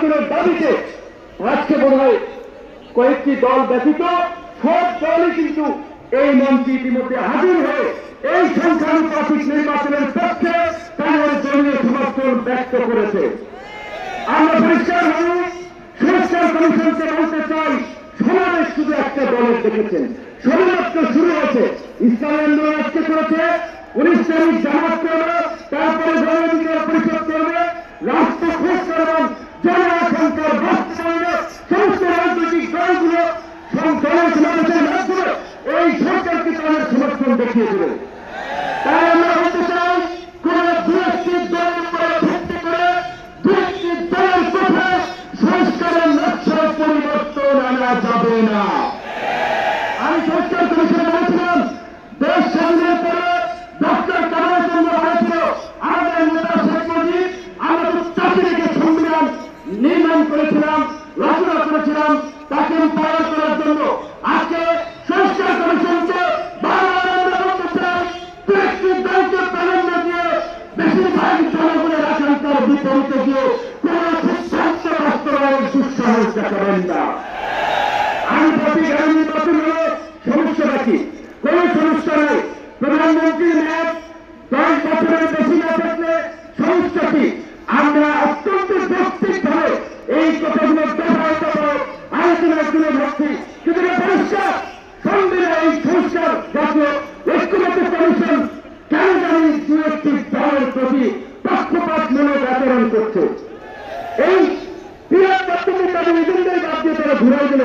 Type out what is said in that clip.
নির্বাচনের দাবিতে আজকে মনে হয় কয়েকটি দল ব্যতীত সব দলই কিন্তু এই মঞ্চে ইতিমধ্যে হাজির হয়ে এই সংখ্যানুপাতিক নির্বাচনের পক্ষে তাদের দলীয় সমর্থন ব্যক্ত করেছে। আমরা পরিষ্কারভাবে সংস্কার কমিশনকে বলতে চাই, সমাবেশ শুধু একটা দলের দেখেছেন, সবেমাত্র শুরু হয়েছে। ইসলামী আন্দোলন আজকে করেছে, ইসলামিক জামাত করবে, তারপরে গণঅধিকার পরিষদ করবে, রাষ্ট্র ঘোষণা এবং জনসংখ্যার বাস্তবায়নে সমস্ত রাজনৈতিক দলগুলো জনসমাবেশের মাধ্যমে এই সরকারকে তাদের সমর্থন দেখিয়ে দেবে। তাই আমরা বলতে চাই, কোন দুটি দল উপরে ভিত্তি করে দুটি দলের কথা সংস্কারের নকশা পরিবর্তন আনা যাবে না। আমি সংস্কার কমিশনে বলেছিলাম, দেশ স্বাধীনের পরে ডক্টর কামাল চন্দ্র হয়েছিল আমাদের নেতা শেখ মুজিব, আমরা তো তাকে রেখে সংবিধান নির্মাণ করেছিলাম, রচনা করেছিলাম তাকে পালন করার জন্য। আজকে সংস্কার কমিশনকে দলকে প্রাধান্য দিয়ে বেশিরভাগ জনগণের আকাঙ্ক্ষার বিপরীতে গিয়ে কোন সিদ্ধান্ত বাস্তবায়নের দুঃসাহস দেখাবেন না। আমি প্রতি আগামী নির্বাচন হলে সমস্যা রাখি, কোন সমস্যা নেই। প্রধানমন্ত্রীর মেয়াদ 10 বছরের বেশি না থাকলে সমস্যা কি? আমরা অত্যন্ত যৌক্তিকভাবে এই কথাগুলো দফায় দফায় আলোচনার তুলে ধরছি, কিন্তু পরিষ্কার সংবিধান এই সংস্কার জাতীয় ঐক্যমত্য কমিশন কেন জানি দু একটি দলের প্রতি পক্ষপাতমূলক আচরণ করছে। এই বৃহৎ তাদের এজেন্ডাই বাদ দিয়ে তারা ঘুরাই দিল।